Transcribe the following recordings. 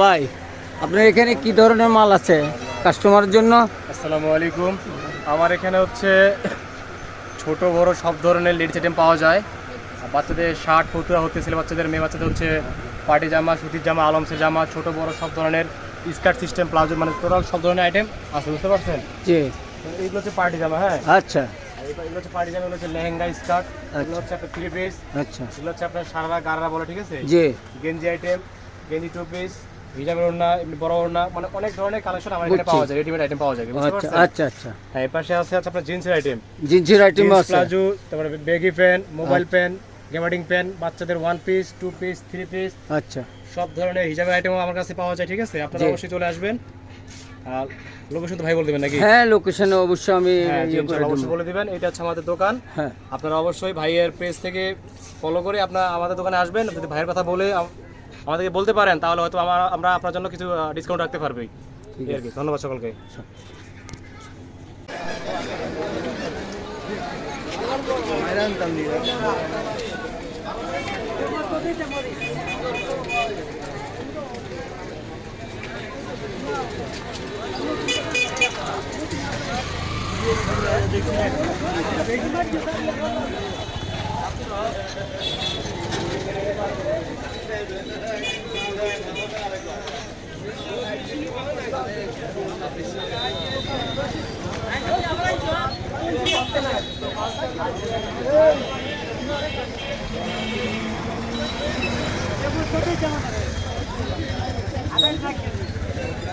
ভাই, আপনার এখানে কি ধরনের মাল আছে কাস্টমারের জন্য? আসসালামু আলাইকুম। আমার এখানে হচ্ছে ছোট বড় সব ধরনের লেডিস আইটেম পাওয়া যায়। বাচ্চাদের শার্ট ফতুয়া হতে ছেলে বাচ্চাদের মেয়ে বাচ্চাদের হচ্ছে পার্টি জামা, সুতির জামা, আলমসের জামা, ছোট বড় সব ধরনের স্কার্ট সিস্টেম, প্লাজো, মানে টোটাল সব ধরনের আইটেম আছে, বুঝতে পারছেন? জি। এইগুলো হচ্ছে পার্টি জামা। হ্যাঁ, আচ্ছা এগুলো হচ্ছে পার্টি জামা, এগুলো হচ্ছে লেহেঙ্গা, স্কার্ট, এগুলো হচ্ছে আপনার 3 পিস, আচ্ছা। এগুলো হচ্ছে আপনার সারারা গারারা বলে, ঠিক আছে? জি। গেঞ্জি আইটেম, গেঞ্জি 2 পিস, হিজাবের ওড়না, এমনি বড় ওড়না, মানে অনেক ধরনের কালেকশন আমার এখানে পাওয়া যায়, রেডিমেড আইটেম পাওয়া যায়, বুঝতে আচ্ছা পারছেন? আচ্ছা আচ্ছা। হ্যাঁ, এই পাশে আছে আপনার জিন্সের আইটেম, জিন্সের আইটেম আছে, প্লাজো, তারপরে বেগি প্যান্ট, মোবাইল প্যান্ট, গেমার্ডিং প্যান্ট, বাচ্চাদের 1 পিস, 2 পিস, 3 পিস, আচ্ছা। সব ধরনের হিজাবের আইটেমও আমার কাছে পাওয়া যায়, ঠিক আছে? আপনারা জি। অবশ্যই চলে আসবেন। আর লোকেশন তো ভাই বলে দেবেন নাকি? হ্যাঁ, লোকেশনে অবশ্যই আমি হ্যাঁ, ইয়ে করে অবশ্যই দেবো। বলে দিবেন। এটা হচ্ছে আমাদের দোকান। হ্যাঁ, আপনারা অবশ্যই ভাইয়ের পেজ থেকে ফলো করে আপনারা আমাদের দোকানে আসবেন। যদি ভাইয়ের কথা বলে আমাদেরকে বলতে পারেন, তাহলে হয়তো আমরা আপনার জন্য কিছু ডিসকাউন্ট রাখতে পারবো। ঠিক আর কি, ধন্যবাদ সকলকে।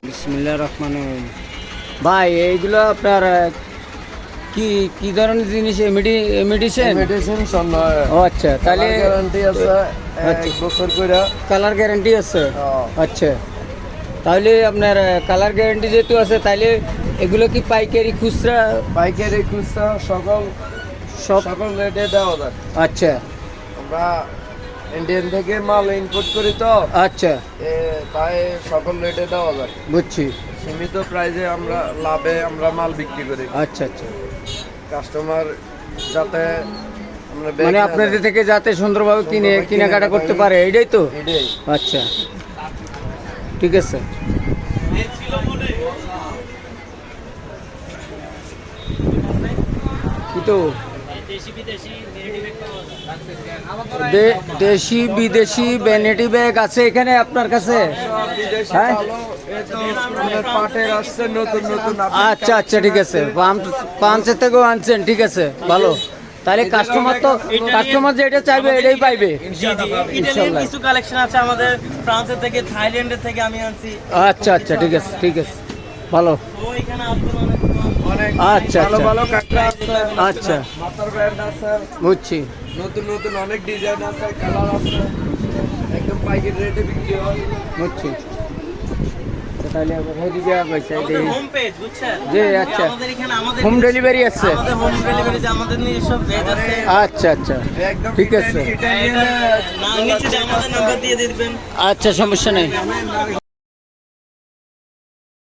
বিসমিল্লাহির রহমানির রহিম। ভাই, এইগুলো আপনার কি কি ধরনের জিনিস? মেডিসিন? মেডিসিন সব নয়। ও আচ্ছা, তাহলে গ্যারান্টি আছে আচ্ছা। 1 বছর করে। কালার গ্যারান্টি আছে? হ্যাঁ। আচ্ছা, তাহলে আপনার কালার গ্যারান্টি যেহেতু আছে, তাহলে এগুলো কি পাইকারি খুচরা পাইকারি খুচরা সকল সব? সকল রেটে দেওয়া যায়। আচ্ছা আমরা ইন্ডিয়ান থেকে মাল ইম্পোর্ট করি তো, আচ্ছা, তাই সকল রেটে দেওয়া যায়। বুঝছি। সীমিত প্রাইসে আমরা লাভে আমরা মাল বিক্রি করি। আচ্ছা আচ্ছা, কাস্টমার যাতে আমরা মানে আপনাদের থেকে যাতে সুন্দরভাবে কেনাকাটা করতে পারে, এইটাই তো? এটাই। আচ্ছা, ঠিক আছে। কি তো দেশি বিদেশি ভ্যানিটি ব্যাগ আছে এখানে আপনার কাছে? বিদেশি হ্যাঁ? চালও এই তো আমাদের পাটের আসছে নতুন নতুন। আচ্ছা আচ্ছা, ঠিক আছে। পাঞ্চের থেকেও আনছেন, ঠিক আছে, ভালো। তাহলে কাস্টমার যেটা চাইবে এটাই পাইবে। ইটালিয়ান কিছু কালেকশন আছে আমাদের, ফ্রান্সের থেকে, থাইল্যান্ডের থেকে আমি আনছি। আচ্ছা আচ্ছা, ঠিক আছে ঠিক আছে, ভালো। তো এখানে আপনার অনেক আচ্ছা ভালো আচ্ছা ভালো কাঁকড়া আছে, আচ্ছা, মাথার ব্র্যান্ড আছে, বুঝছি। নতুন নতুন অনেক ডিজাইন আছে, কালার আছে, একদম পাইকারি রেটে বিক্রি হয়। বুঝছি। তো তাহলে ওইদিকে পয়সা আমাদের দিই। হোম পেজ, বুঝছেন? জি, আচ্ছা। আমাদের এখানে আমাদের হোম ডেলিভারি আছে? আমাদের হোম ডেলিভারি, আমাদের নিজস্ব পেজ আছে। আচ্ছা আচ্ছা, একদম ঠিক আছে। ইটালিয়ান না, নিচে যে আমাদের নাম্বার দিয়ে দিবেন। আচ্ছা, সমস্যা নেই।